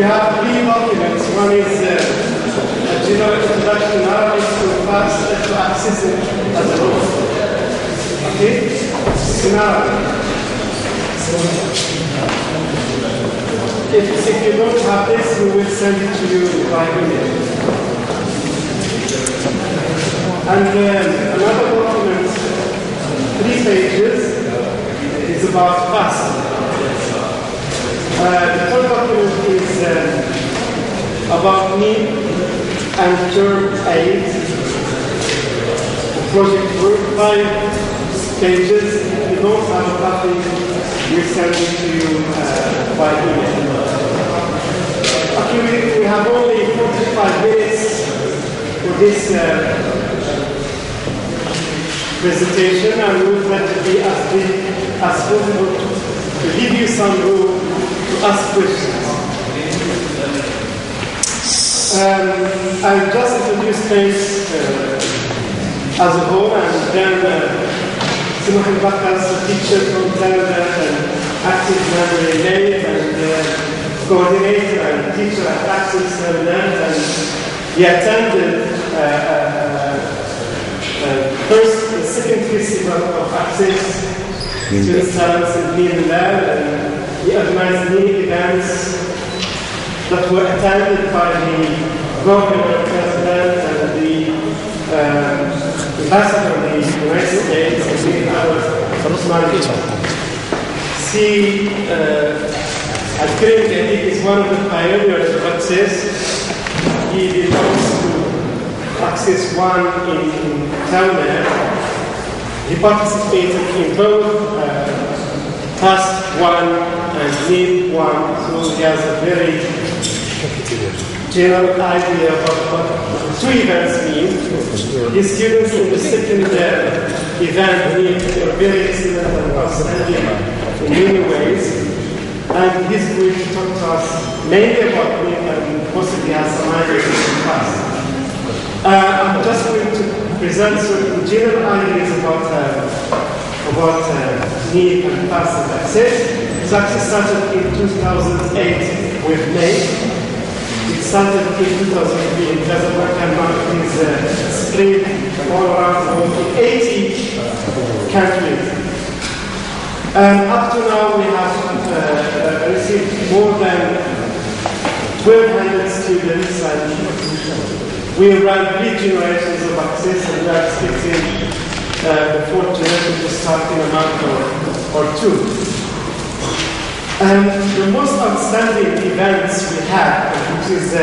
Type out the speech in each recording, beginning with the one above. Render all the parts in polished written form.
you have three documents. One is a general introduction in Arabic to access it as a whole. Okay? It's in Arabic. If you don't have this, we will send it to you by email. And another document, 3 pages, is about fasting. The third document is about NEAPE and term 8. The project work, 5 pages. If you don't have a copy, we send it to you by email. Okay, we have only 45 minutes for this presentation, and we would like to be as big as possible to give you some room to ask questions. I'll just introduce things as a whole, and then Mohammed Bakkas, a teacher from Canada and active member in LEAPE, and coordinator and teacher at Access Netherlands, and he attended the second festival of Access Student Talents in Netherlands, and he organized many events that were attended by the governor, president, and the ambassador of the United States, and many others. Abdelkarim Gaadi is one of the pioneers of Access. He belongs to Access 1 in Towner. He participated in both Task 1 and NEAPE 1, so he has a very general idea about what 2 events mean. His students in the second event were very excellent and outstanding in many ways. And he's going to talk to us mainly about NEAPE, and possibly has some ideas in the past. I'm just going to present certain general ideas about NEAPE and past and Access. So Access started in 2008 with NEAPE. It started in 2003 in Casablanca, and now it is spread all around the world in 80 countries. Up to now, we have received more than 1,200 students, and we run 3 generations of Access, and we are expecting the 4th generation to start in a month or 2. The most outstanding events we have, which is a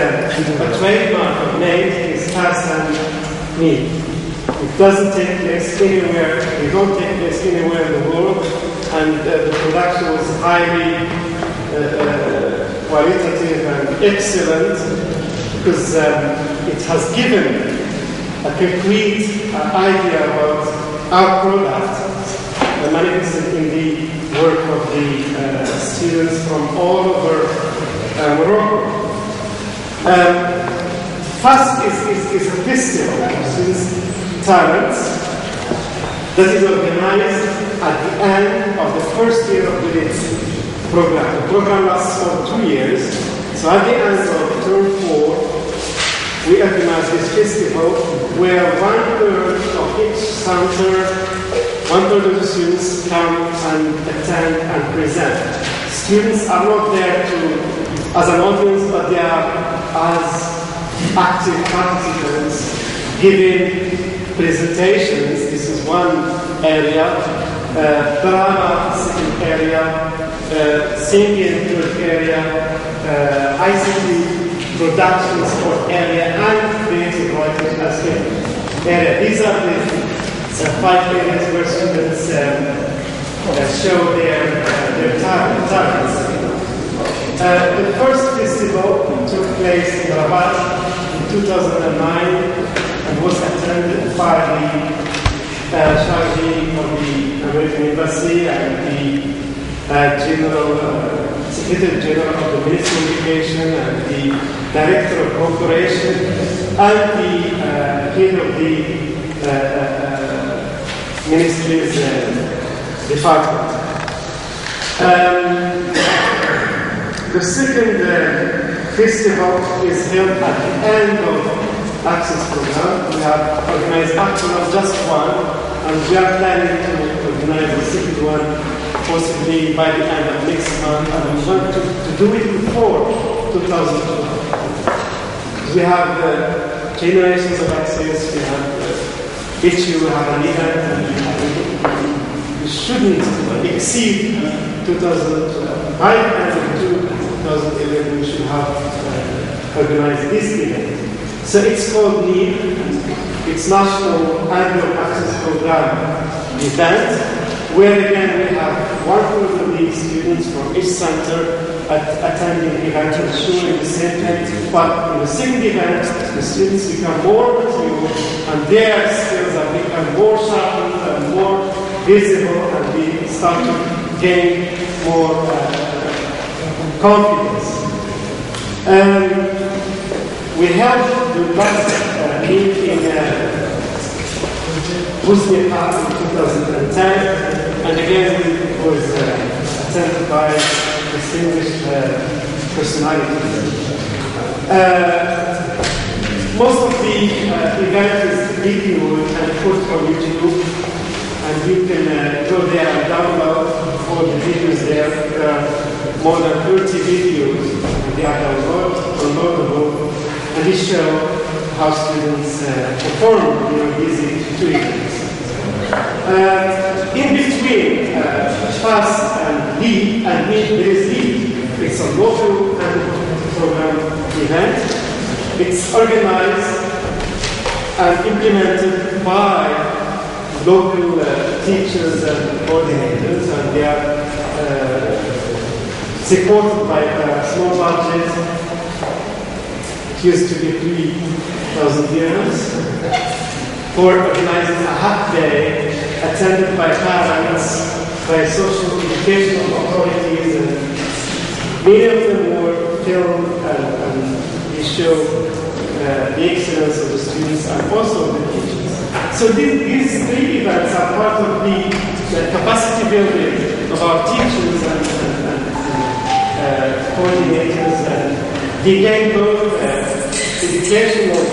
trademark of NEAPE, is Task and NEAPE. It doesn't take place anywhere, we don't take place anywhere in the world, and the production was highly qualitative and excellent, because it has given a concrete idea about our product, manifested in the work of the students from all over Morocco. FAST is a festival of students' talents that is organized at the end of the first year of the LEAPE program. The program lasts for 2 years, so at the end of term 4, we organize this festival where 1/3 of each center, 1/3 of the students come and attend and present. Students are not there as an audience, but they are as active participants giving presentations. This is one area, drama, second area, singing, third area, ICT production support area, and creative writing as well area. These are the 5 areas where students show their talents. The first festival took place in Rabat in 2009 and was attended by the Chargé of the American Embassy and the Secretary General of the Ministry of Education and the Director of Cooperation and the head of the Ministry's department. The second festival is held at the end of Access program. We have organized actually just one, and we are planning to organize the second one possibly by the end of next month, and we want to do it before 2012. We have generations of access, we have issue, we have an event, and we shouldn't exceed 2012. By the end of 2011, we should have organized this event. So it's called LEAPE. It's National Annual Access Program event, where again we have 1/4 of the students from each center attending the event and showing the same thing. But in the second event, the students become more mature and their skills have become more sharpened and more visible, and we start to gain more confidence. We held the last LEAPE in Bosnia in 2010, and again it was attended by distinguished personalities. Most of the event is video and put on YouTube, and you can go there and download all the videos there. There are more than 30 videos, and they are downloadable, and they show how students perform during these two events. In between FAST and LEAPE and NEAPE, there is LEAPE. It's a local program event. It's organized and implemented by local teachers and coordinators, and they are supported by a small budget. It used to be 3,000 dirhams for organizing a half day attended by parents, by social educational authorities, and many of them were filmed and they show the excellence of the students and also of the teachers. So these three events are part of the capacity building of our teachers and coordinators, and they gain both educational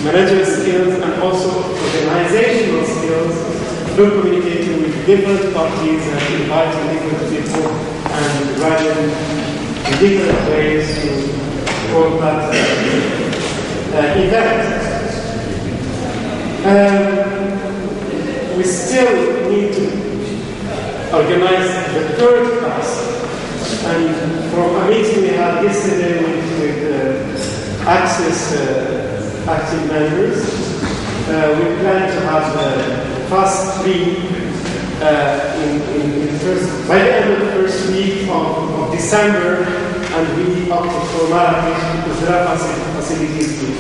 managerial skills and also organizational skills through communicating with different parties and inviting different people and running in different ways to hold that event. We still need to organize the third class, and from a meeting we had yesterday with Access active members, we plan to have FAST 3 by the end of the first week of December, and we opted for Marrakech because there are facilities too.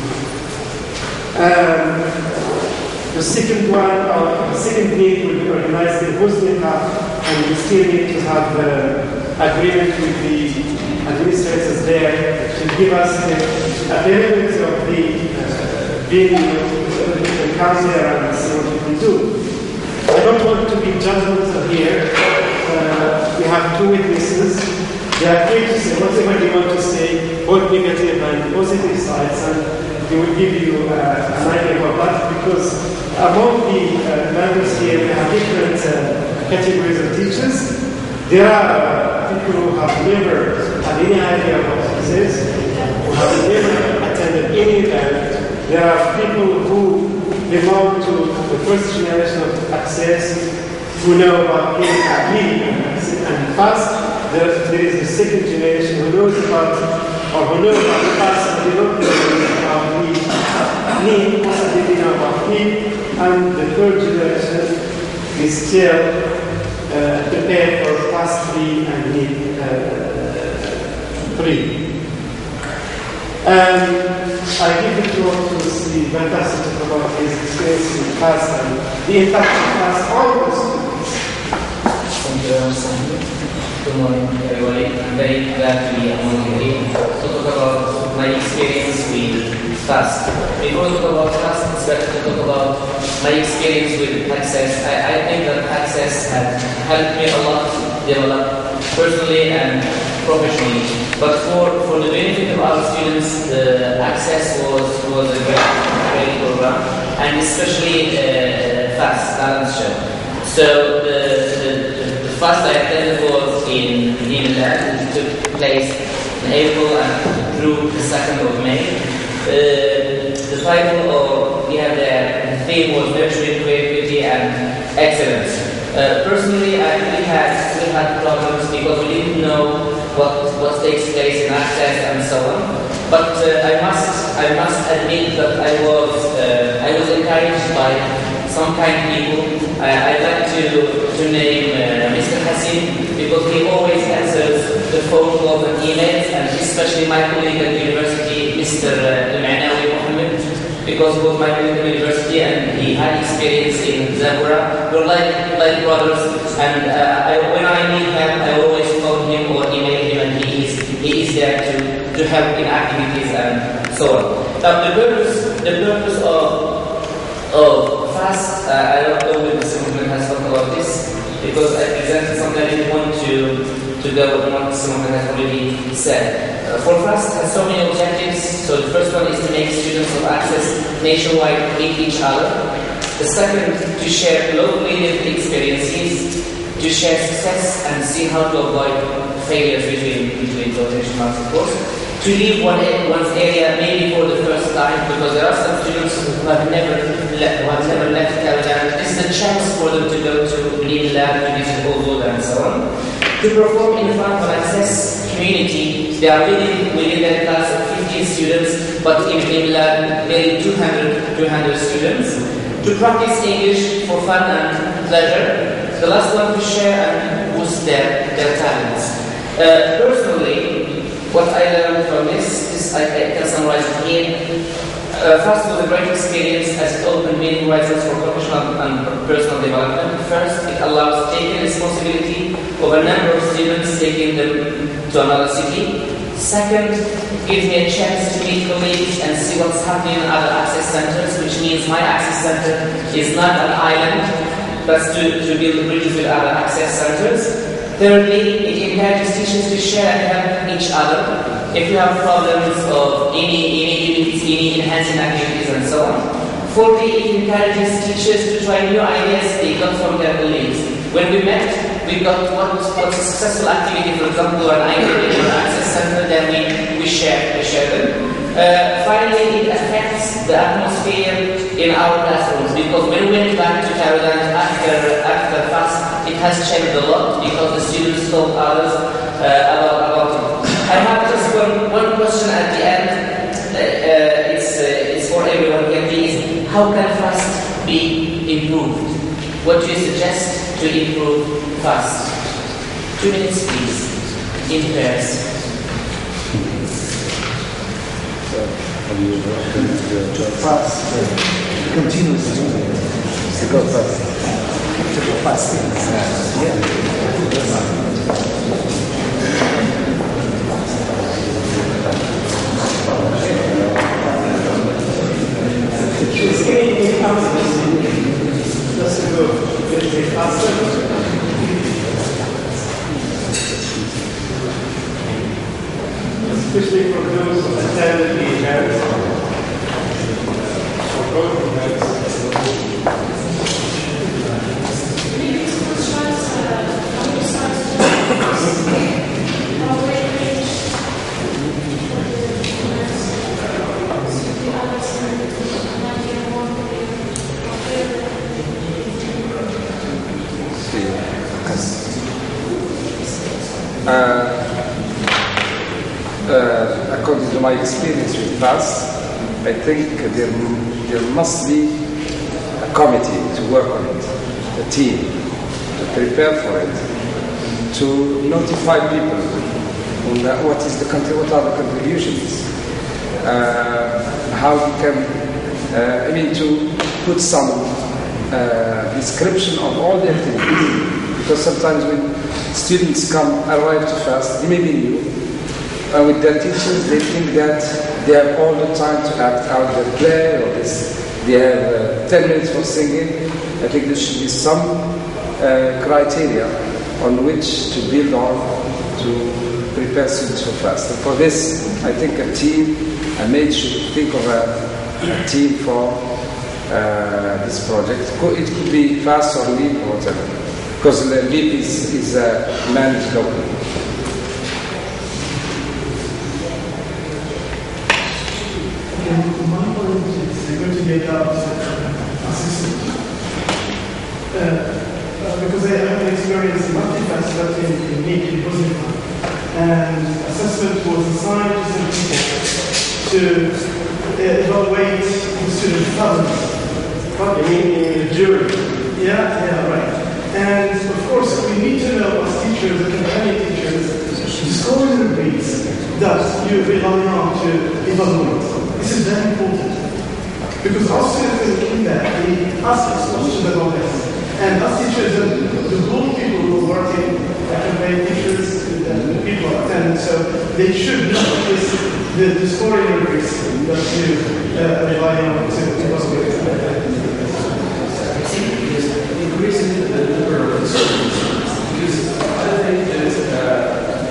The second one, the second meet will be organized in Bosnia, and we still need to have agreement with the administrators there to give us the ability of the video so that we can come there and see what we can do. I don't want to be judgmental here. We have two witnesses. They are free to say whatever they want to say, both negative and positive sides, and they will give you an idea about that, because among the members here we have different categories of teachers. There are people who have never had any idea about this, who have never attended any event. There are people who belong to the first generation of Access, who know about LEAPE and FAST. There is the second generation who knows about, or who know about FAST, but they don't know about NEAPE, also they know about NEAPE, and the third generation is still prepared for FAST 3 and NEAPE 3. I give the floor to the Bakkas to talk about his experience in FAST and the impact of FAST on the students. Thank you very much. Good morning, everybody. I'm very glad to be among you here to talk about my experience with FAST. Before we talk about FAST, it's better to talk about my experience with Access. I think that Access has helped me a lot to develop personally and professionally. But for the benefit of our students, the access was a great program, and especially fast balance show. So the fast I attended was in Lab, which took place in April and through the 2nd of May. The title of the theme was nurturing creativity and excellence. Personally, we had problems because we didn't know what takes place in access and so on. But I must admit that I was encouraged by some kind people. I'd like to name Mr. Hassim, because he always answers the phone calls and emails, and especially my colleague at the university, Mr. Mohammed, because he was my colleague at the university and he had experience in Zambia. We're like brothers, and when I need help, I always call him or email him, and he is there to help in activities and so on. Now, the purpose of FAST, I don't know if Mr. Mohamed has talked about this, because I presented something I didn't want to go on what Mr. Mohamed has already said. For FAST, it has so many objectives. So the first one is to make students of access nationwide meet each other. The second, to share locally lived experiences, to share success and see how to avoid failures between quotation marks, of course. To leave one's area maybe for the first time, because there are some students who have never left Cairo. This is a chance for them to go to LEAPE Lab, to visit Old and so on. To perform in front of an access community. They are within their class of 15 students, but in LEAPE Lab, nearly 200 students. To practice English for fun and pleasure. The last one, to share and boost their talents. Personally, what I learned from this, I can summarize it here. First was a great experience as it opened many horizons for professional and personal development. First, it allows taking responsibility of a number of students, taking them to another city. Second, it gives me a chance to meet colleagues and see what's happening in other access centers, which means my access center is not an island, but to build bridges with other access centers. Thirdly, it encourages teachers to share and help each other. If you have problems of any enhancing activities and so on. Fourthly, it encourages teachers to try new ideas they got from their colleagues. When we met, we got what's a successful activity, for example, an idea in our access center, then we share them. Finally, it affects the atmosphere in our classrooms, because when we went back to Caroline after FAST, it has changed a lot because the students told others about it. I have just one question at the end. It's for everyone here. Please, how can FAST be improved? What do you suggest to improve FAST? 2 minutes, please, in pairs. To fast, continuous to go fast. To go fast. It's getting just to go a little bit faster. Especially for those who attended the event. According to my experience with FAST, I think there must be a committee to work on it, a team to prepare for it, to notify people on what are the contributions, how we can, to put some description of all the activities, because sometimes when students arrive to FAST, they may be new. With their teachers, they think that they have all the time to act out their play, or they have 10 minutes for singing. I think there should be some criteria on which to build on to prepare prepare students for fast. And for this, I think a mate should think of a team for this project. It could be fast or LEAPE or whatever, because the LEAPE is managed locally. My point is going to get out assistant. Because I have an experience in multi-fast, but in NEAPE it wasn't fun. And assessment was assigned to some people to evaluate the student performance. You mean in the jury? Yeah, right. And of course, we need to know as teachers, academic teachers, the scoring grades that you rely on to evaluate. This is very important. Because our students in feedback, they ask us questions about this. And as teachers, the whole people who are working, academic teachers, people attend, so they should know the scoring grades that you rely on to evaluate. Increasing the number of students, because I think that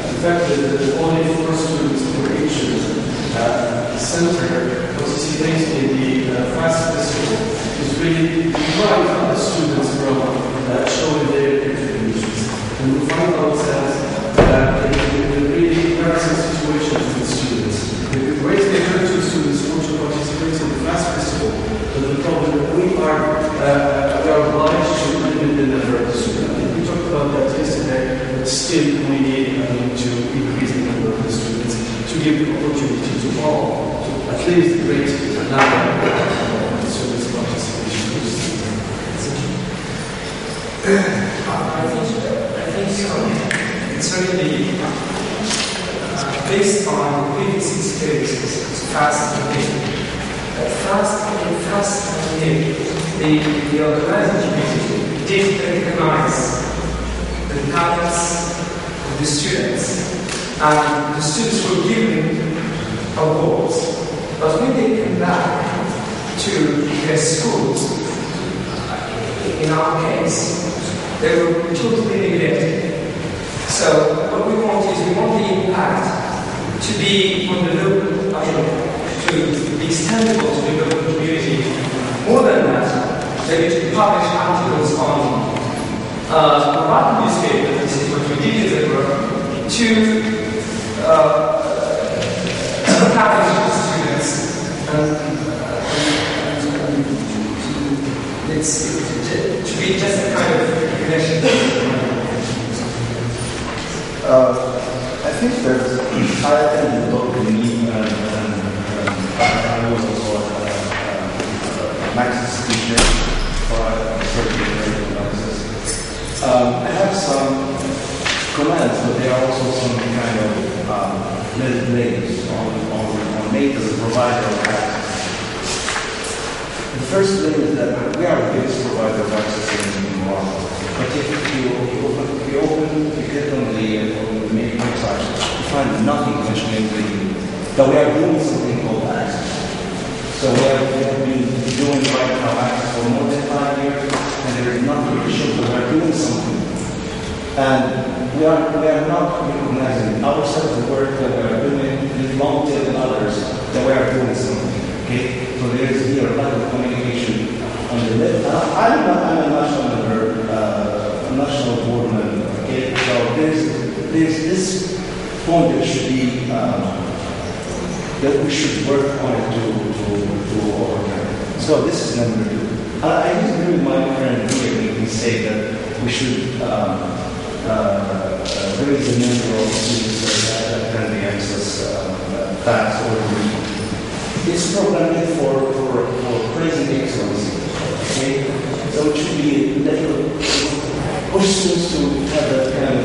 the fact that only 4 students per each center participating in the FAST festival is really depriving the students from showing their contributions. And we find ourselves in really embarrassing situations with students. We raise the encourage students to participate in the FAST festival, but the problem that we are obliged to limit the number of students. We talked about that yesterday, but still we need to increase the number of the students to give the opportunity to all, to at least great number of students participation. I think so. It's really based on previous experiences. It's fast and LEAPE. Fast and LEAPE, the organizing committee did recognize the talents of the students, and the students were given awards. But when they came back to their schools, in our case, they were totally neglected. So what we want is we want the impact to be on the local, to be extendable to the local community. More than that, they need to publish articles on Moroccan newspaper, this is what we did years ago, to encourage the students to be just a kind of recognition. I think there's, I attended local NEAPE and I was also a Max's teacher for a certain analysis. I have some comments, but there are also some kind of little blames on NEAPE as a provider of access. The first thing is that we are the biggest provider of access in Morocco. But if you get on the main website, you find nothing mentioning that we are doing something called access. So we have been doing right now access for more than 5 years, and there is nothing to show that we are doing something. And we are not recognizing ourselves the work that we are doing with Mohammed and others, that we are doing something. Okay? So there is here a lot of communication on the left. I'm a national member, national board member. Okay? So there's this point that should be that we should work on it to overcome. So this is number 2. I disagree with my friend here when he say that we should raise the number of students that can be access fast or LEAPE. It's programmed for praising excellence. Okay? So it should be a little push students to have that kind of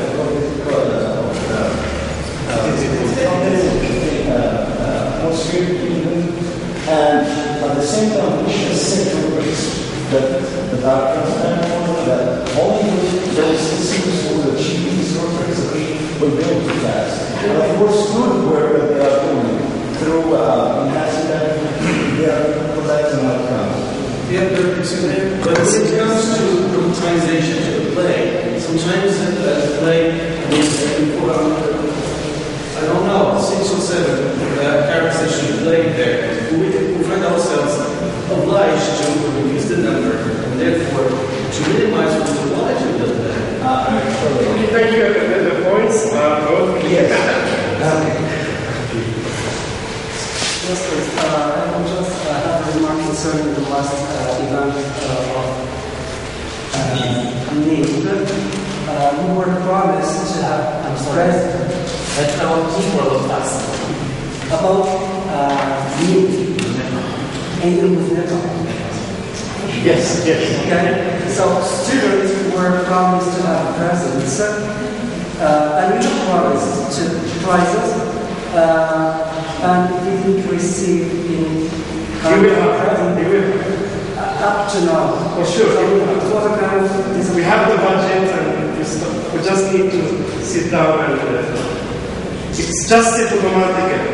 and at the same time we should set rubrics that are transparent, that only those students who will achieve these rubrics will be able to pass. And of course, through the work that they are doing, through enhancing that, they are collecting outcomes. Yeah, but when it comes to dramatization of the play, sometimes the play is important. characters that should play there, we find ourselves obliged to reduce the number, and therefore to minimize the quality of the play. Okay, thank you. The points are both. Yes. Yes, please. I will just have a remark concerning the last event of NEAPE. We were promised to have president about NEAPE and it was never. Yes, yes. Okay, so students were promised to have presents, and we were promised to prizes, and we didn't receive any present up to now. For sure. So it was a kind of We have the budget and we just need to sit down and it's just automatically.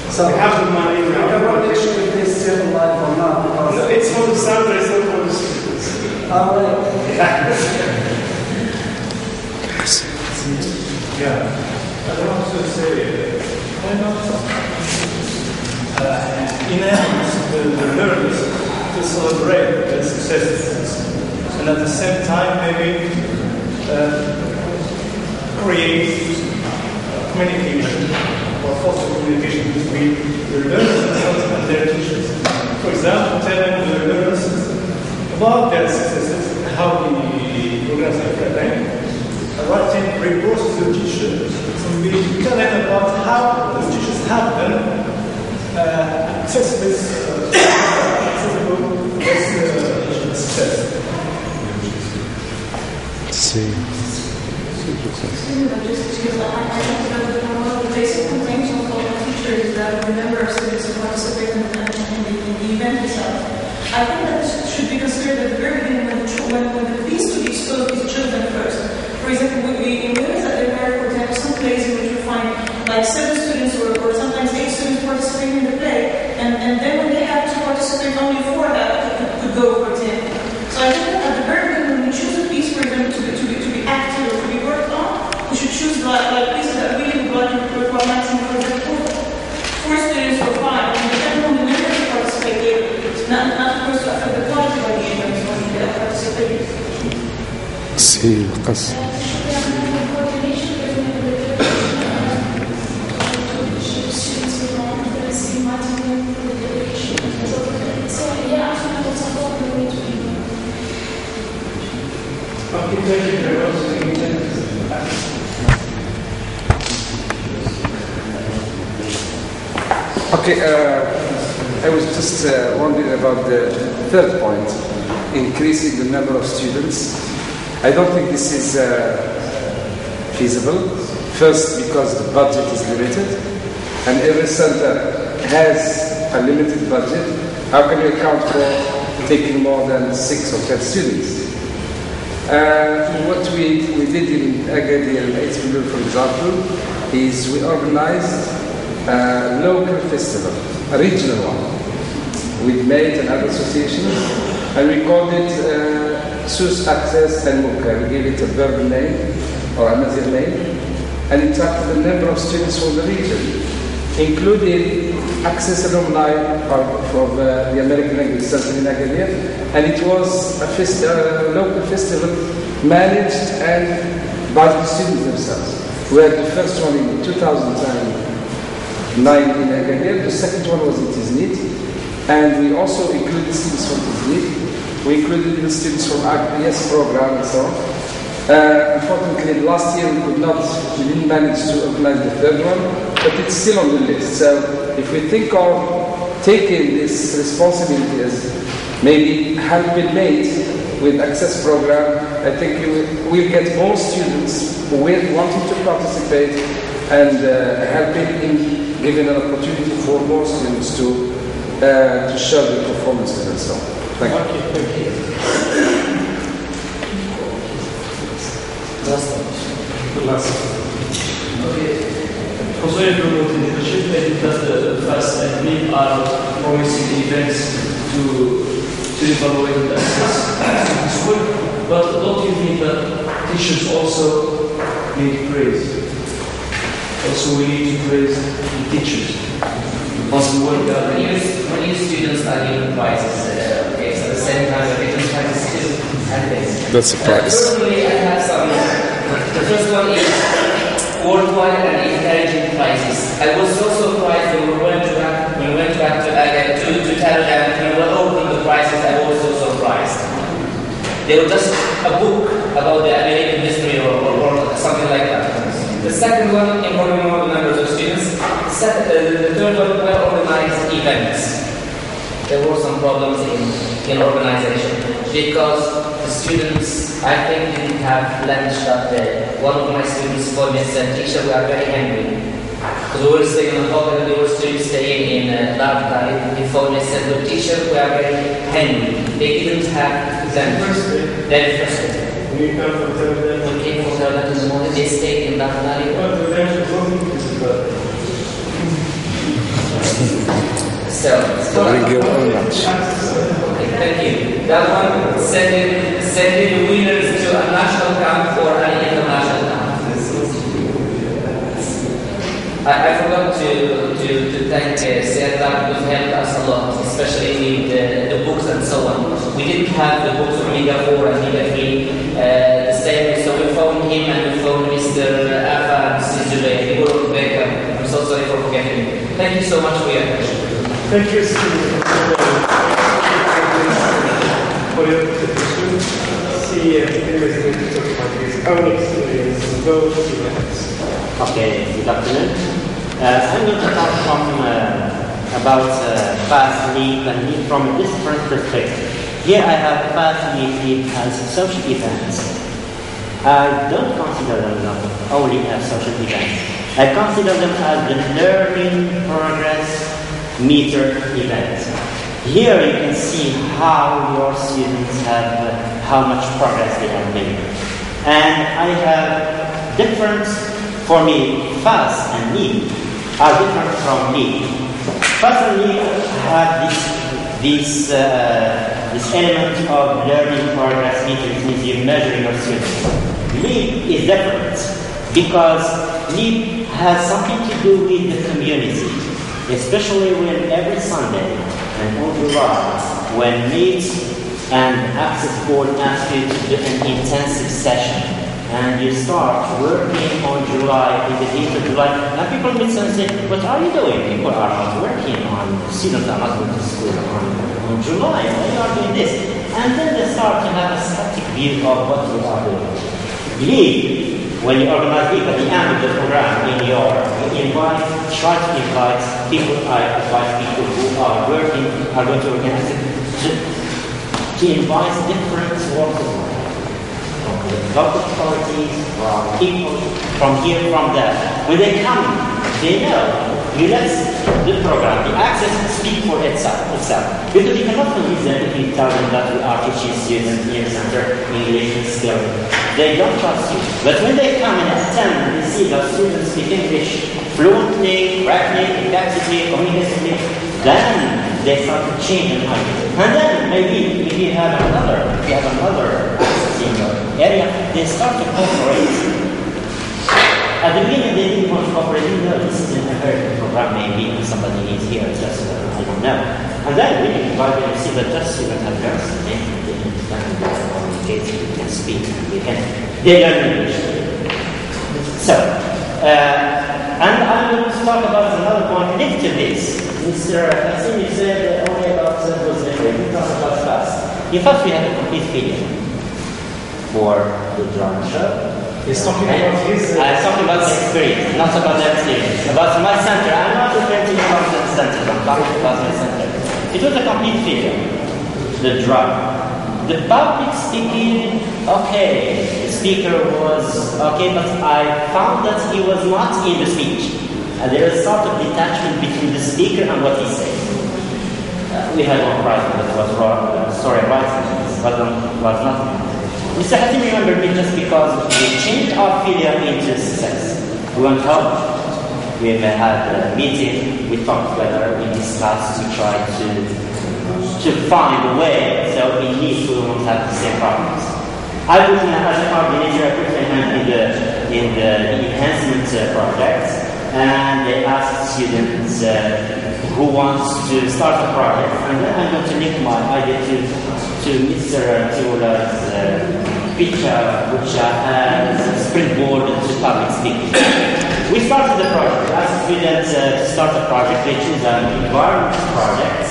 So we have the money. I cannot make sure if it's still alive or not. No, it's for the standard, it's not for the students. Yeah. I want to say, why not enhance the learners to celebrate their successes, and at the same time maybe create communication or foster communication between the learners themselves and their teachers. For example, telling the learners about their successes, how the programs are preparing, writing reports to the teachers, and we tell them about how the teachers have them accessible success. See. One of the basic complaints of all teachers is that the number of students who participate in the event itself. I think that this should be considered at the very beginning when the piece to be exposed is chosen first. For example, we notice that there are, for example, some plays in which we find like 7 students or sometimes 8 students participating in the play, and then when they have to participate, only 4 that could go, for example. So I think that at the very beginning, when we choose a piece for them to be acted or to be worked on, we should choose like pieces that really would require maximum, for example, 4 students or 5, and depending on the number who participate, not of course to affect the quality of the event when they participate. See, Bakkas. Okay, I was just wondering about the third point, increasing the number of students. I don't think this is feasible. First, because the budget is limited, and every center has a limited budget. How can you account for taking more than 6 or 10 students? What we did in Agadir and Aitzbulur, for example, is we organized a local festival, a regional one, with MATE and other associations, and we called it Sus Access and Mukka. We gave it a verbal name or a Nazir name, and it attracted a number of students from the region, including Access alumni from the American Language Center in Agadir, and it was a local festival managed and by the students themselves. We had the first one in 2009 in Agadir, the second one was in Tiznit, and we also included students from Tiznit. We included the students from RPS program and so on. Unfortunately, last year we didn't manage to organize the third one, but it's still on the list. So if we think of taking this responsibility as maybe helping MATE with access program, I think we'll get more students wanting to participate and helping in giving an opportunity for more students to show their performances and so on. Thank you. Okay. Concerning the leadership, I think that the FAST and NEAPE are promising events to evaluate the access to the school, but don't you think that teachers also need praise? Also, we need to praise the teachers. Also, When you students are given prizes, okay, so at the same time we're getting prizes too. That's a prize. Personally, I have some. The first one is worldwide and intelligent prizes. I was so surprised when we went back to tell them when we opened the prizes. I was so surprised. They were just a book about the American history or something like that. The second one, involving more numbers of students. The third one, well-organized events. There were some problems in organization because the students, I think, didn't have lunch that day. One of my students called me and said, "Teacher, we are very hungry." Because we were staying on the hotel, they were still staying in Lab. He phoned me and said, "Look, teacher, we are very hungry." They didn't have lunch. Very first day. We came from Terminal. We came from Terminal in the morning, they stayed in Lab. So, Bring your own lunch. okay, thank you. That one, sending winners to a national camp or an international camp. I forgot to thank Sierra because he helped us a lot, especially with the books and so on. We didn't have the books of Omega 4 and Omega 3 the same, so we phoned him and we phoned Mr. Afa and Mr. Zubayr. They were Baker. I'm so sorry for forgetting you. Thank you so much for your attention. Thank you, Steve, for your presentation. See, he was going to talk about his own experience in those events. Okay, good afternoon. I'm going to talk about FAST, LEAPE, and NEAPE from a different perspective. Here I have FAST, LEAPE as social events. I don't consider them only as social events. I consider them as the learning progress meter events. Here you can see how your students have, how much progress they have made. And I have different, for me, FAST and NEAPE are different from LEAPE. FAST and LEAPE have this element of learning progress meters, means you measure your students. LEAPE is different because LEAPE has something to do with the community, especially when every Sunday and all July, when NEAPE and Access Board ask you to do an intensive session, and you start working on July, in the heat of July, and people meet and say, "What are you doing?" People are not working on, students are not going to school on July, why are you doing this? And then they start to have a static view of what you are doing. LEAPE, when you organize LEAPE at the end of the program, try to invite people, I advise people who are working, are going to organize it, to invite different walks of life. Local authorities, from people, from here, from there. When they come, they know you let the program, the access speak for itself. Because you cannot convince them if you tell them that we are teaching students in the center English and skills. They don't trust you. But when they come and attend and they see that students speak English fluently, correctly, effectively, communicatively, then they start to change their mind. And then maybe if you have another access in your area, they start to cooperate. At the beginning, they didn't want to cooperate. No, this is an American program, maybe somebody is here, just I don't know. And then we invite them to see that just students have learned something, they understand, they can communicate, they can speak, they learn English. So, and I'm going to talk about another point linked to this. Mr. Hassim, you said only about those different. We talk about FAST. In fact, we have a complete video for the drama show. He's talking about his... I'm talking about the experience, not about the experience. About my center. I'm not referring to the center. I'm talking about my center. It was a complete video. The drama. The public speaking, okay. The speaker was okay, but I found that he was not in the speech. There is sort of detachment between the speaker and what he said. We had one writing that was wrong. Sorry, writing was not. Mr. Hassim remembered me just because we changed our failure into success. We went home, we had a meeting, we talked together, we discussed to try to find a way so in NEAPE we won't have the same problems. I was as a coordinator, I put my hand in the enhancement project. and they asked students who wants to start a project, and then I'm going to link my idea to Mr. Tiola's picture, which has a springboard to public speaking. We started the project. We asked students to start a project. They choose an environment project,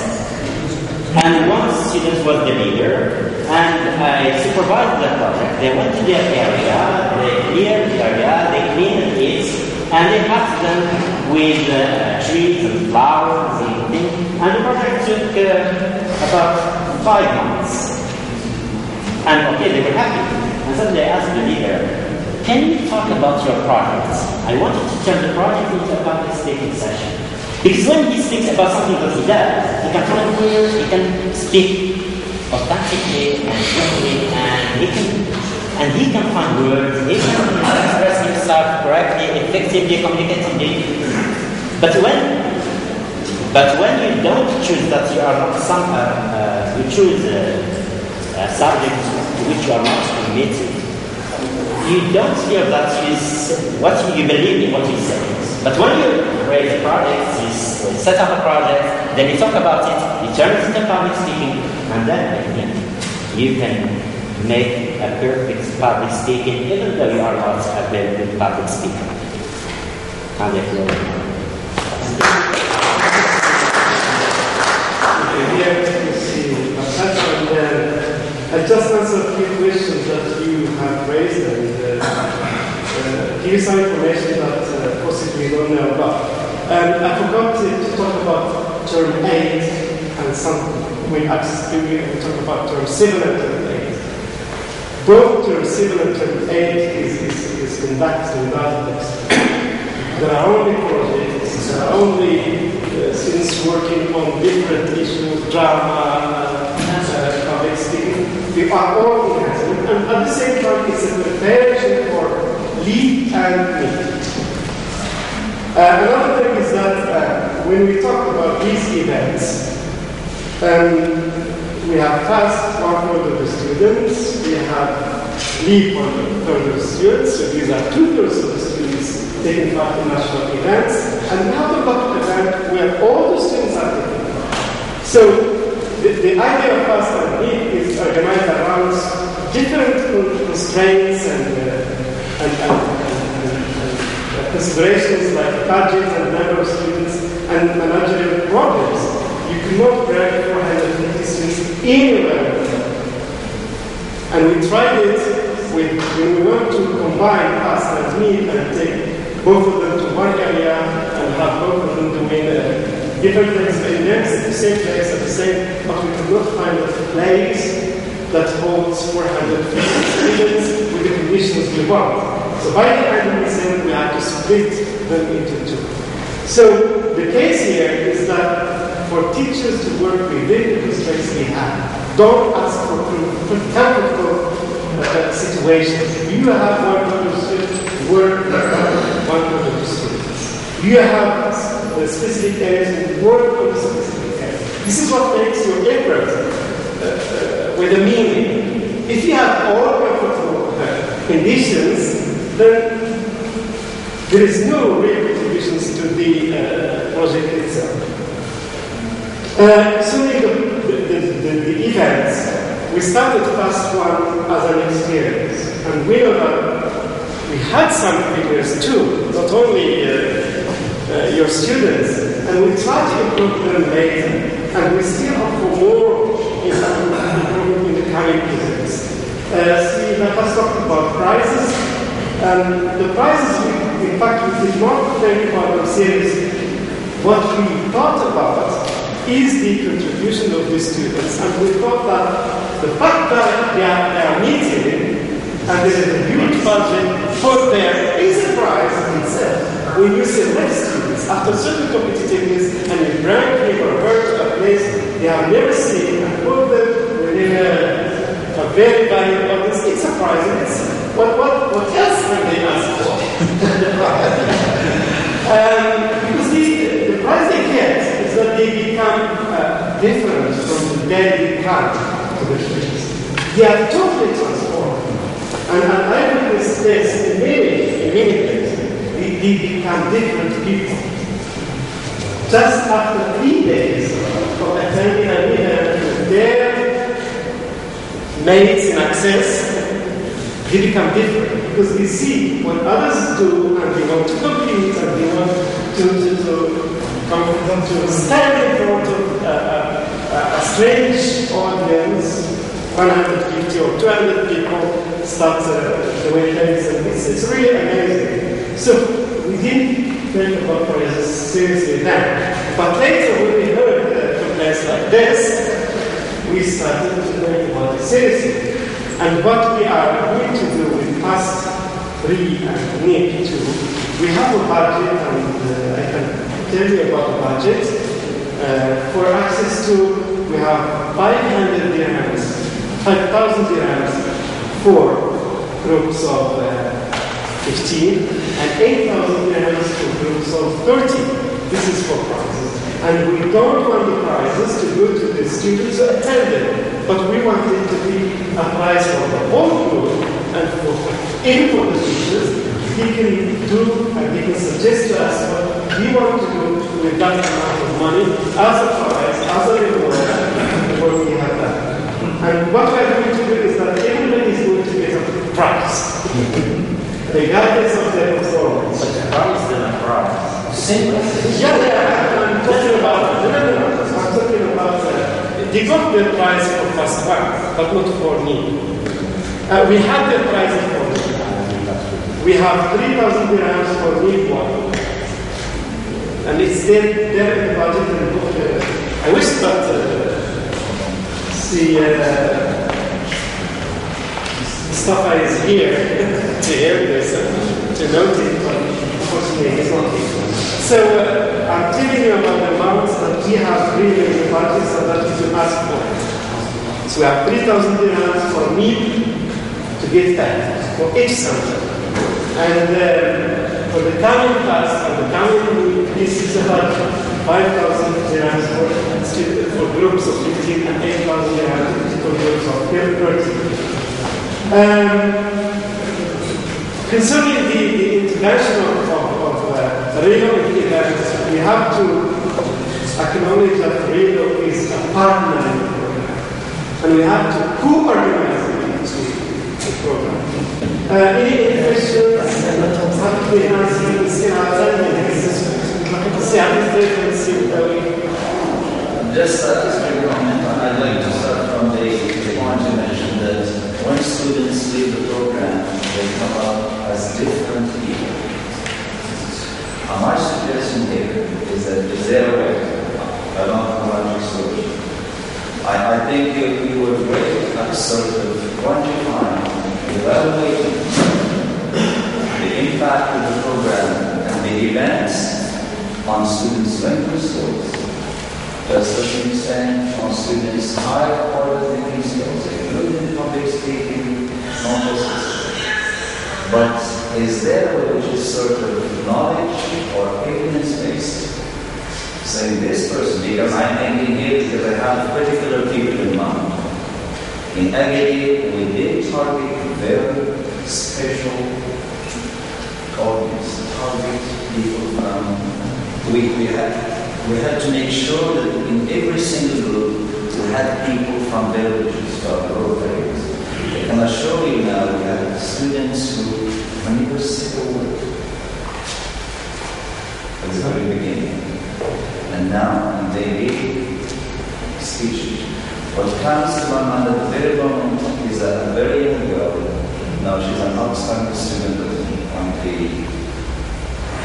and one student was the leader, and I supervised the project. They went to their area, they cleared the area, they cleaned it, and they packed them with trees and flowers and things. And the project took about 5 months. And okay, they were happy. And suddenly I asked the leader, can you talk about your project? I wanted to turn the project into a public speaking session. Because when he speaks about something that he does, he can find words, he can speak authentically and quickly, and he can find words, he can express himself correctly, effectively, communicatively. But when you don't choose that, you are not you choose a subject to which you are not committed, you don't feel that you believe in what you say. But when you raise a project, you set up a project, then you talk about it, you turn it into public speaking, and then I think you can make a perfect public speaking, even though you are not a very good public speaker. And if you're here you see Bakkas, and I just answered a few questions that you have raised, and give you some information that possibly you don't know about. I forgot to talk about term 8 and we talk about term 7 and term 8. Both term 7 and term 8 is conducted in Marrakech. There are only projects, there are only students working on different issues, drama, public speaking. We are all organized. And at the same time, it's a preparation for LEAPE and NEAPE. Another thing is that when we talk about these events, we have passed 1/3 of the students, we have LEAPE 1/3 of the students, so these are 2/3 of the students taking part in national events, and we have a local event where all the students are taking part. So the idea of PASS and LEAPE is organized around different constraints and considerations like budget and number of students and managerial problems. You cannot bring 450 students anywhere. And we tried it when we want to combine PASS and LEAPE and take both of them to one area and have both of them doing different things in the same place at the same, but we could not find a place that holds 450 students with the conditions we want. So by the end of the sem, we have to split them into 2. So the case here is that for teachers to work within the constraints we have, don't ask for technical situations. You have 100 students, work with 100 students. You have specific areas and work on the specific areas. This is what makes your effort with a meaning. If you have all comfortable conditions, then there is no real contributions to the project itself. So the events, we started past one as an experience, and we know that we had some figures too, not only your students, and we try to improve them later, and we still hope for more improvement in the coming years. See, Bakkas talked about prizes. The prizes, in fact, we did not think about them seriously. What we thought about is the contribution of the students, and we thought that the fact that they are meeting and there is a huge budget put there is a prize in itself. When you select students after certain competitiveness and you bring him or her to a place they have never seen and put them within a very valuable audience, it's a prize in itself. What else can they ask for? Because the prize they get is that they become different from the day they come to the students. They are totally transformed. And I witnessed this in many places. become different people. Just after 3 days of attending an event with their mates in access, they become different because they see what others do and they want to compete and they want to stand in front of a strange audience, 150 or 200 people start the way things, and it's really amazing. So we didn't think about prizes seriously then. But later when we heard a place like this, we started to think about it seriously. And what we are going to do with past LEAPE and NEAPE 2, we have a budget, and I can tell you about the budget. For access to, we have 500 dirhams, 5,000 dirhams for groups of 15, and 8,000 dirhams for groups of 30. This is for prizes. And we don't want the prizes to go to the students who attended, but we want it to be a prize for the whole group and even for the teachers. He can do and he can suggest to us what we want to do with that amount of money as a prize, as a reward for what we have done. And what we are going to do is that everybody is going to get a prize, regardless of their performance. But a prize than a prize. I'm talking about. I'm talking about. They got the prize for first one, but not for me. We have the prize for me. We have 3,000 dirhams for me one, and it's there in the budget and book. I wish that Mustafa is here to hear this and to note it, but unfortunately he's not here. So I'm telling you about the amounts that we have really in the budget so that you can ask for it. So we have 3,000 dirhams for me to get that for each center. And for the coming class, for the coming week, this is about 5,000 dirhams for groups of 15 and 8,000 dirhams for groups of 30. Concerning the intervention of RELO events, we have to acknowledge that RELO is a partner in the program, and we have to co-organize the program. Any questions? Have we answered this in our Just a comment, I'd like to start from the point you mentioned that when students leave the program, they come out as different people. My suggestion here is that is there a way? I don't know what you solution. I think you would wait at sort of quantifying, evaluating the impact of the program and the events on students' language skills. That's what you're saying, on students' high order thinking skills, including public speaking, not just. But is there a way which is sort of knowledge or evidence-based? Saying this person, because I'm thinking here because I have particular people in mind. In Agadir, we did target very special audience, target people from. We had to make sure that in every single group we had people from villages, from rural areas. I can assure you now we have students who never said a word at the very beginning. And now they give speeches. What comes to my mind at the very moment is a very young girl. Now she's an outstanding student on the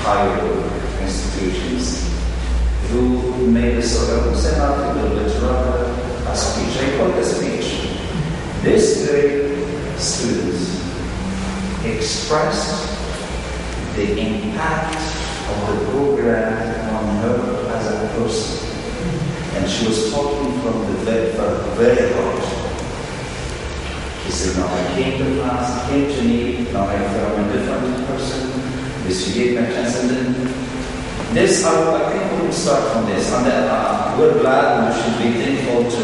higher institutions who made a sort of set out a little bit rather a speech. I call it a speech. This very student expressed the impact of the program on her as a person. And she was talking from the very heart. She said, now I came to class, I came to NEAPE, now I feel I'm a different person. This you gave me a chance. And then this, I think we will start from this. And then we're glad and we should be thankful to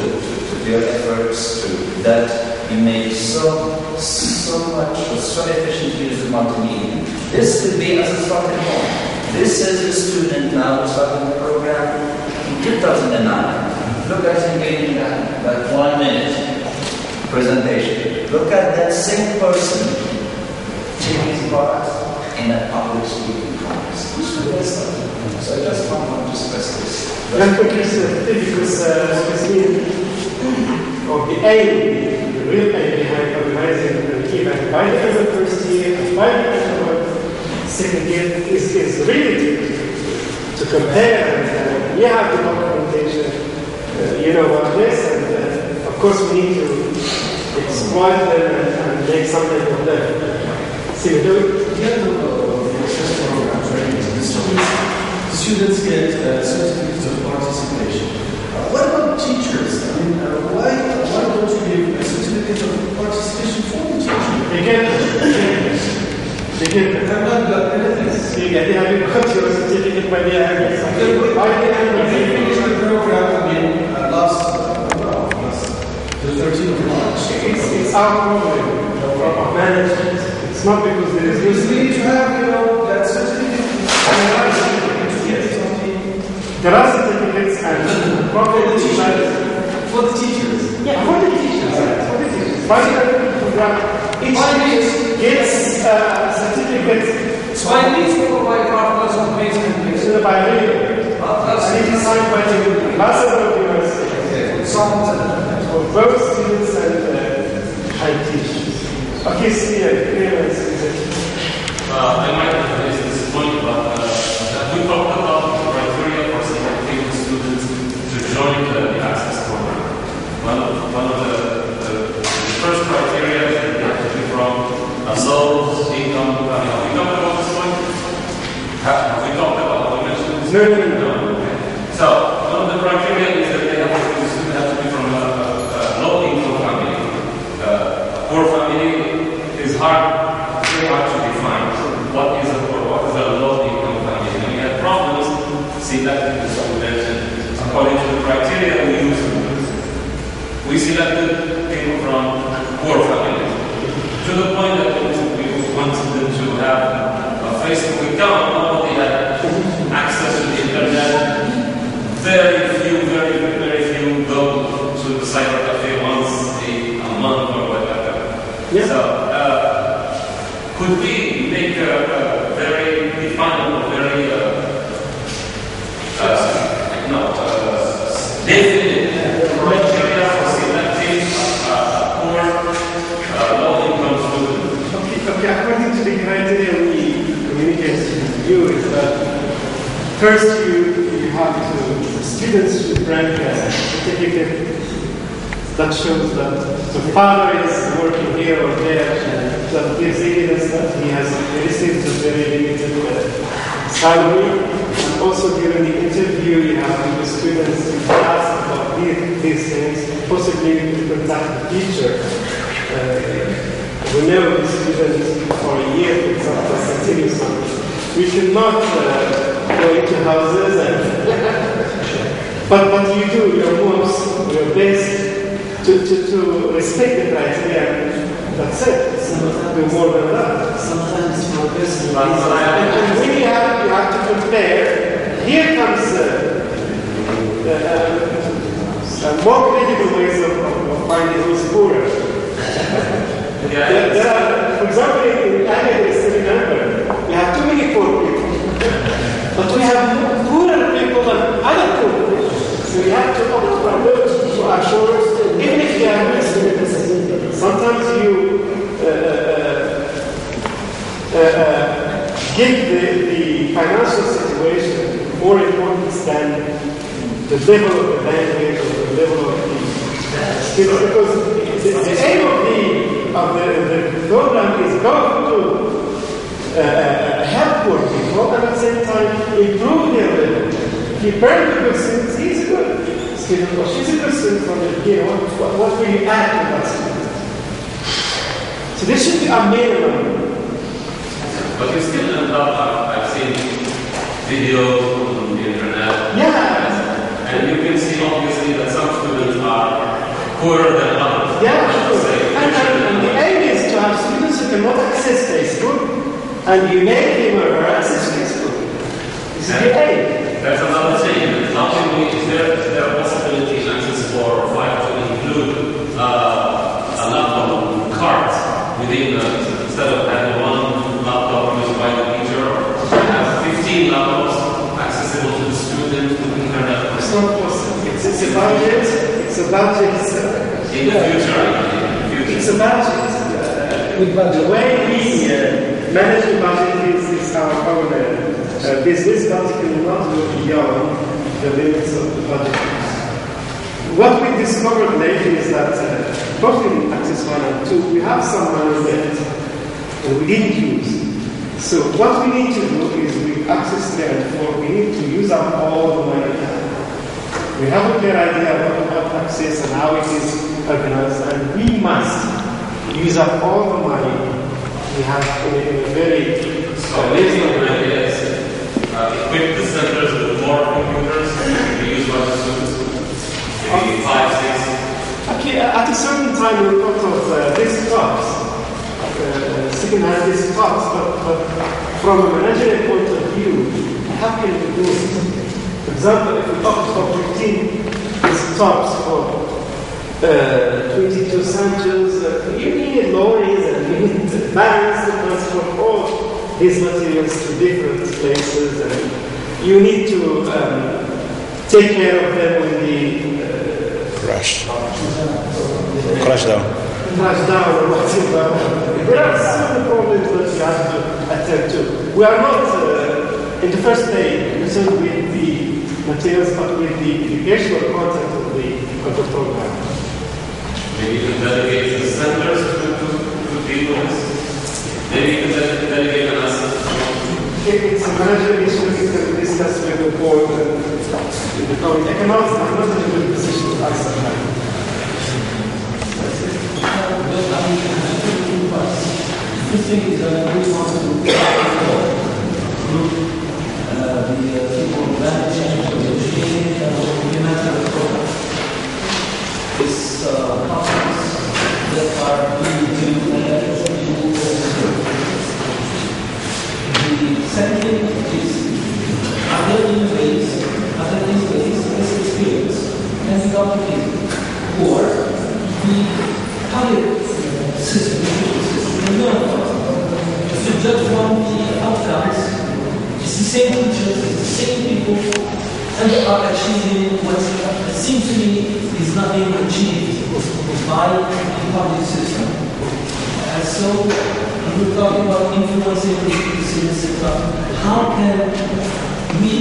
your efforts, to that you make so efficient use of multimedia. This could be as a starting point. This is a student now starting the program in 2009. Look at engaging that 1 minute presentation. Look at that same person taking part in a public speaking contest. So I just want to stress this. Very quickly, because the aim, the real aim behind organizing an event by the end of the first year and by the end of the second year is really to compare. And you have the documentation, you know what it is, and of course we need to exploit them and make something of them. See, we do it. Students get certificates of participation. What about teachers? I mean, why don't you give a certificate of participation for the teacher? They have not got anything. They haven't got your certificate by the end. They finished the program last the 13th of March. It's our problem of management. It's not because there is we need to have, that certificate. There are certificates and for the teachers. For the teachers. Yeah, for the teachers. For the teachers. By the program, each teacher gets a certificate. So I need to provide partners of basement. By radio. And it is signed by the ambassador of the university. For both students and teachers. Okay, see I might have raised this point, but we talked about the criteria for selecting students to join the access program. One of the first criteria is that they have to be from a low income family. Have we talked about this point? Have we talked about it? We mentioned this? No. Okay. So one of the criteria is that the student has to be from a low income family. A poor family is very hard to define. What is a low income family? And we had problems selecting the students, and according to the criteria we use, we selected people from poor families. To the point that we wanted them to have a Facebook account, nobody had access to the internet. Very few go to the cyber cafe once a month or whatever. Yeah. So, could we make a very definable, very definite criteria for selecting poor, low-income students? Okay, according to the criteria we communicate to you is that first you have to, students should bring a certificate that shows that the father is working here or there, and that gives evidence that he has received a very limited salary. And also during the interview, you have the students to ask about these things, possibly to contact the teacher. We know the students for a year, for example, continues on. We should not go into houses, but you do your most, your best to respect the criteria. That's it. It's not do more than that. Sometimes it's more personal. And when you have to compare, here comes more critical ways of finding who's poorer. There are, for example, in Canada, remember, we have too many poor people. But we have poorer people than other poor people. So we have to opt for those who are short, even if they are Muslims. Sometimes you give the financial situation more importance than the level of the language or the level of the skills, because the aim of the program is both to help poor people and at the same time improve their level. If you burn the good students, he's a good student, or she's a good student from the beginning. What will you add to that student? So this should be a minimum. But you still end up, I've seen videos on the internet. Yeah. And you can see obviously that some students are poorer than others. Yeah, sure. cannot access Facebook, and you make him or her access Facebook. This is the aim. That's another thing. How can we, is there a possibility in access for 5 to include a laptop card within, instead of having one laptop used by the teacher, have 15 laptops accessible to the student with internet? It's not possible. It's a budget. It's a budget. In the future. It's a budget. The way we manage the budget is our business, but it cannot go beyond the limits of the budget. What we discovered lately is that both in Access 1 and 2, we have some money left that we didn't use. So what we need to do is with Access 3 and 4, we need to use up all the money. We have a clear idea about Access and how it is organized, and we must use up all the money we have in a very reasonable way. Equip the centers with more computers to be used by the students. Maybe 5, 6. Okay, at a certain time we thought of desktops, second-hand desktops, but from a managerial point of view, how can we do it? For example, if we opt for 15 desktops for 22 centers, you need lorries and you need vans to transport all these materials to different places, and you need to take care of them when they crash down. crash down or whatever. There are some problems that you have to attend to. We are not, in the first place, concerned with the materials, but with the educational content of the program. Maybe you can delegate the centers to people. Maybe you can delegate an asset. It's a managerial issue we can discuss with the board and with the committee. I'm not in a good position to answer that. The thing is that we want to group the people managing the machine and implement the program. It's companies that are really doing the second thing is other ways, this experience can be complicated. Or the public system, if you just want the outcomes, it's the same teachers, it's the same people, and they are achieving what seems to me is not being achieved by the public system. And so, we're talking about influencing the system. How can we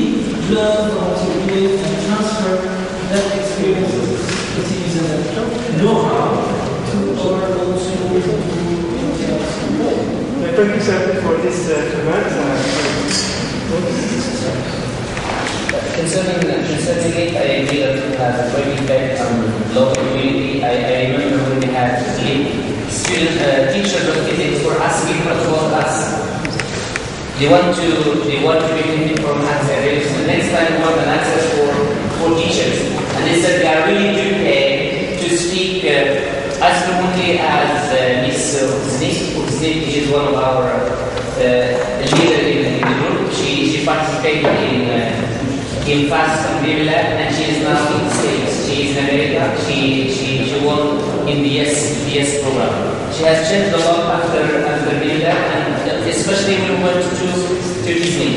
learn how to live and transfer that experience of cities and that know-how to our own schools and to Thank you, sir, for this comment. Concerning it, I agree that it has a great impact on the local community. I remember when we had teachers of physics were asking what was us. They want to benefit from access. So next time we want an access for teachers. And they said they are really prepared to speak as fluently as Miss Znik is one of our leaders in the group. She participated in FAST and Lab, and she is now in the States. She is in America. She won in the BS program. She has changed a lot after Lab, and especially when we went to Disney.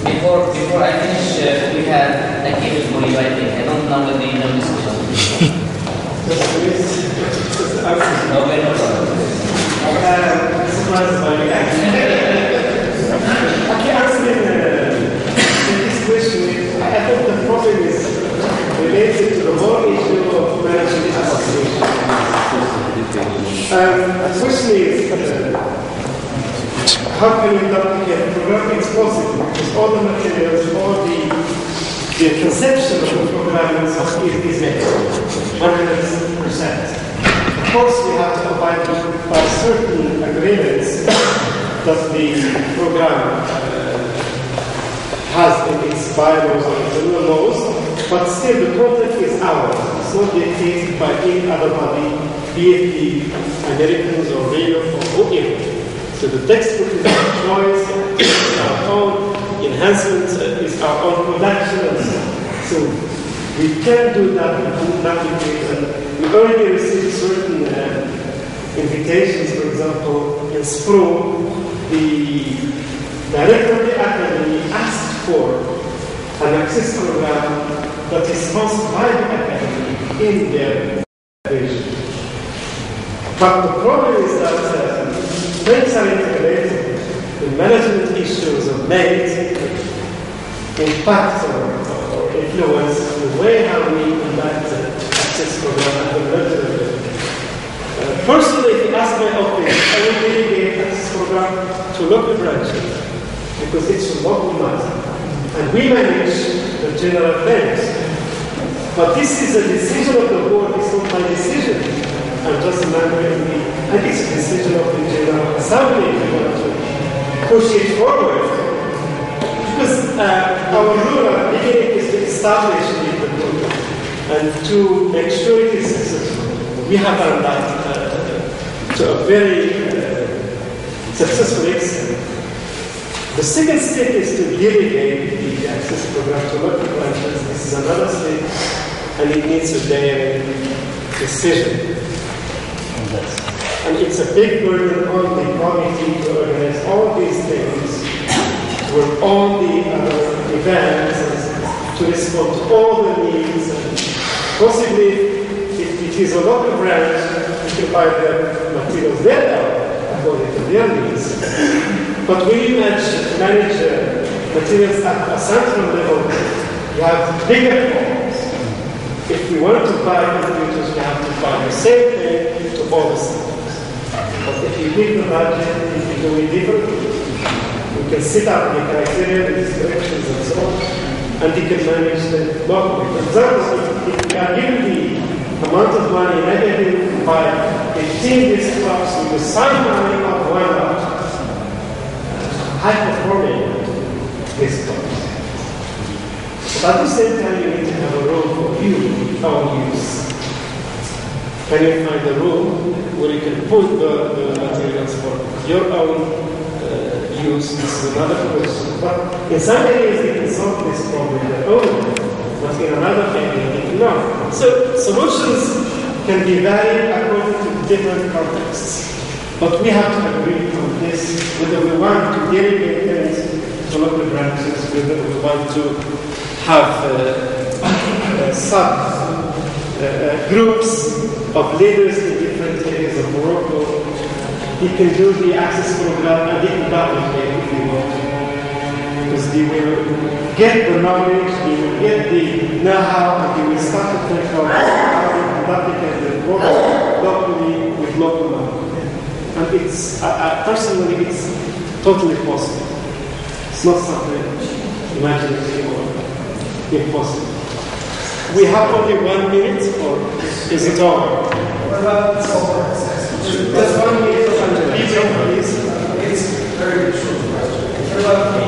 Before I finish, we have a cable for you, I think. I don't know whether you know this question. Okay, no problem. Surprised by you. Okay, answering this question, I think the problem is related to the whole issue of management association. The question is, how can we duplicate the program? It's possible, because all the materials, all the conception of the program is made 100%. Of course, we have to abide by certain agreements that the program has in its bylaws or internal laws, but still the content is ours. It's not dictated by any other body, be it the Americans or Europe or whoever. So the textbook is our choice, it's our own enhancement, it's our own production, and so on. So we can do that, we can navigate, and we already received certain invitations. For example, in SPRO, the director of the academy asked for an access program that is sponsored by the academy in their vision. But the problem is that things are integrated, the management issues of made impact or influence the way how we conduct the access program at the local level. Personally, if you ask my opinion, I would delegate access program to local branches because it's a local matter. And we manage the general plans. But this is a decision of the board, it's not my decision. I'm just a member of the, and it's a decision of the General Assembly if we want to push it forward. Because our rule at the beginning is to establish the program and to make sure it is successful. We have done that to a very successful extent. The second step is to delegate the access program to local branches. This is another step, and it needs a daily decision. And it's a big burden on the committee to organize all these things, to work on the other events, to respond to all the needs. And possibly, if it is a local branch, you can buy the materials there according to their needs. But when you manage materials at a central level, you have bigger problems. If we want to buy computers, we have to buy the same thing to all the systems. But if you give the budget, if you do it differently, we can set up the criteria, the descriptions, and so on, and you can manage them locally. For example, if we are given the amount of money negative to buy 15 desktops with the same money of one laptop, high-performing desktops. But at the same time, you need to have a room for you, own use. Can you find a room where you can put the materials for your own use? This is another question. But in some areas, they can solve this problem their own. But in another area, they cannot. So solutions can be varied according to different contexts. But we have to agree on this, whether we want to delegate things to local branches, whether we want to have groups of leaders in different areas of Morocco. He can do the access program and they can duplicate if they want to. Because they will get the knowledge, they will get the know-how, and they will start to think of how they can duplicate the program locally with local knowledge. And it's, personally, it's totally possible. It's not something imaginative or impossible. We have only 1 minute, or is it over? It's over. Just 1 minute of please. It's a very short question. What about the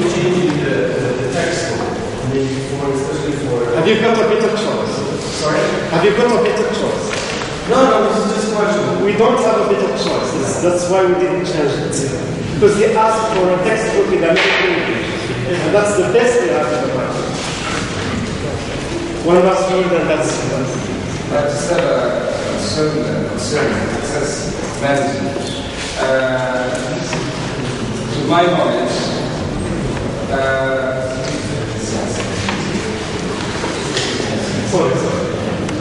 changing the textbook? I mean, especially for. Have you got a better choice? Sorry? Have you got a better choice? No, this is just a question. We don't have a better choice. That's why we didn't change it. Because they asked for a textbook in American English. And that's the best we have in the market. One last word, and that's I just have a concern. It says management. To my knowledge,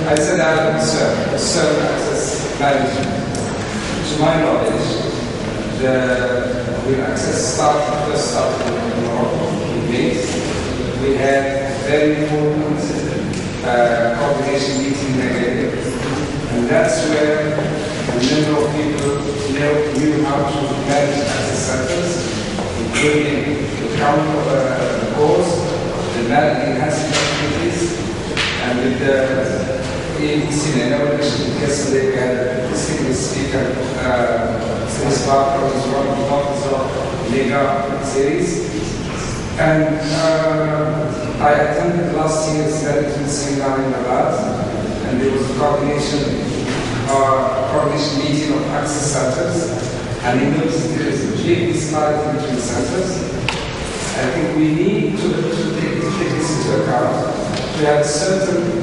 I said I have a concern access management. To my knowledge, when access first started in Morocco, we had very important coordination meeting negative. And that's where a number of people knew how to manage access centers, including the count of the course, the enhancing activities, and with the ABC innovation. Yesterday we had a distinguished speaker, Ms. Bakkas, who is one of the authors of Mega series. And I attended last year's management seminar in Rabat, and there was a coordination meeting of access centers, and in those there is a big disparity between centers. I think we need to take this into account. We have a certain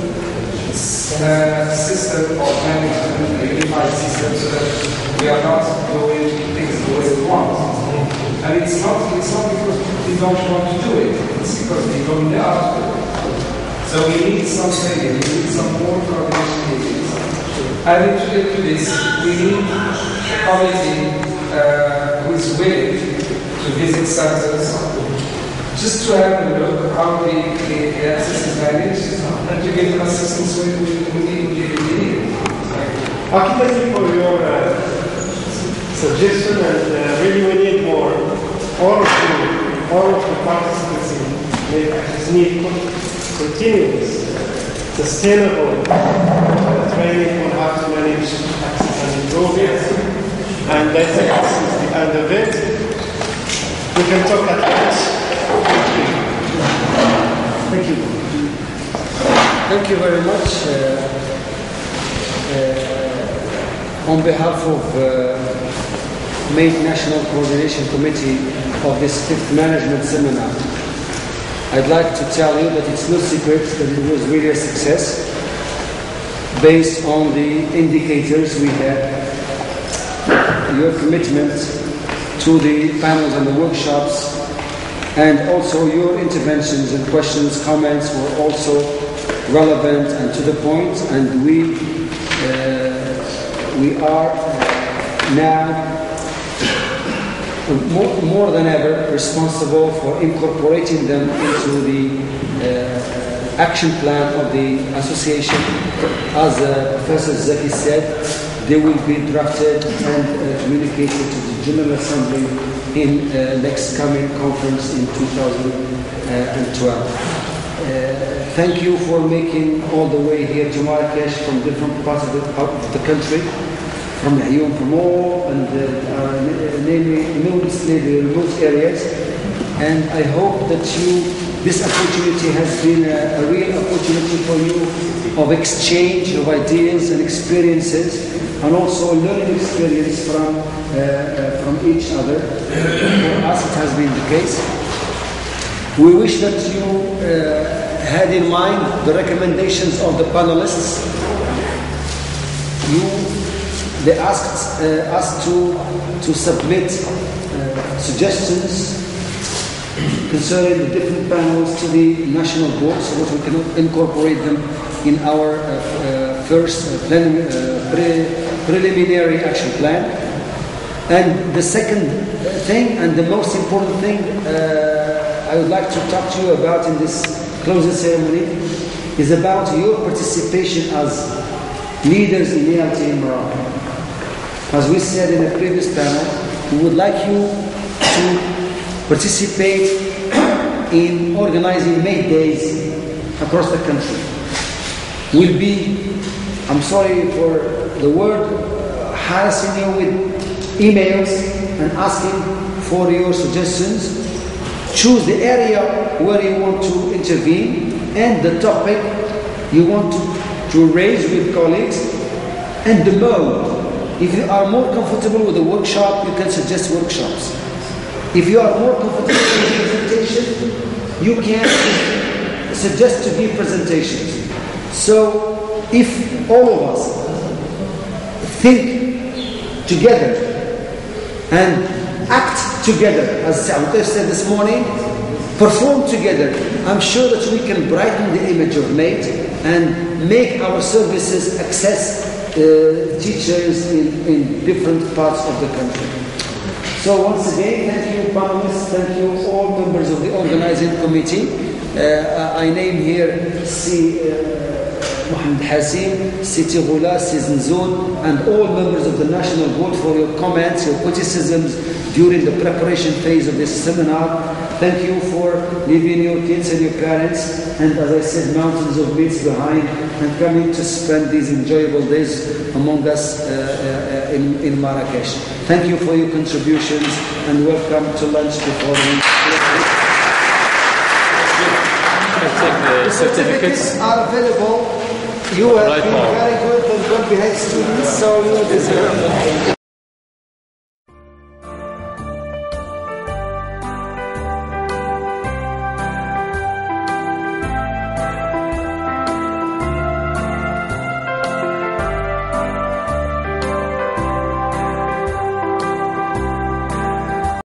system of management, a unified system, so that we are not doing things the way we want. And it's not because we don't want to do it, it's because we don't know how to do it. So we need some training, we need some more coordination meetings. Adding to this, we need a committee who is willing to visit centers, just to have a look at how the access is managed and to give assistance when we need it. Thank you for your suggestion, and really we need more. All of the participants in need continuous, sustainable training on how to manage access and improve it. And I think this is the end of it. We can talk at lunch. Thank you. Thank you very much. On behalf of MAPE National Coordination Committee of this 5th Management Seminar, I'd like to tell you that it's no secret that it was really a success based on the indicators we had, your commitment to the panels and the workshops, and also your interventions and questions, comments were also relevant and to the point, and we are now more than ever responsible for incorporating them into the action plan of the association. As Professor Zaki said, they will be drafted and communicated to the General Assembly in next coming conference in 2012. Thank you for making all the way here to Marrakech from different parts of the country, from Ayoum, from all, and mostly the remote areas. And I hope that this opportunity has been a real opportunity for you of exchange of ideas and experiences, and also learning experience from each other. For us, it has been the case. We wish that you had in mind the recommendations of the panelists. They asked us to submit suggestions concerning the different panels to the national board, so that we can incorporate them in our first preliminary action plan. And the second thing, and the most important thing I would like to talk to you about in this closing ceremony, is about your participation as leaders in ALT in Morocco. As we said in the previous panel, we would like you to participate in organizing MAPE days across the country. We'll be, I'm sorry for the word, harassing you with emails and asking for your suggestions. Choose the area where you want to intervene and the topic you want to raise with colleagues, and the mode. If you are more comfortable with the workshop, you can suggest workshops. If you are more comfortable with presentation, you can suggest to give presentations. So if all of us think together and act together, as Saouté said this morning, perform together, I'm sure that we can brighten the image of MAPE and make our services access teachers in different parts of the country. So once again, thank you panelists, thank you all members of the organizing committee. I name here Mohammed, Hassim, Siti Ghula, Zinzoun, and all members of the National Board for your comments, your criticisms during the preparation phase of this seminar. Thank you for leaving your kids and your parents, and as I said, mountains of meats behind, and coming to spend these enjoyable days among us in Marrakech. Thank you for your contributions, and welcome to lunch before we... the certificates are available. You have been very good and well-behaved students, so you deserve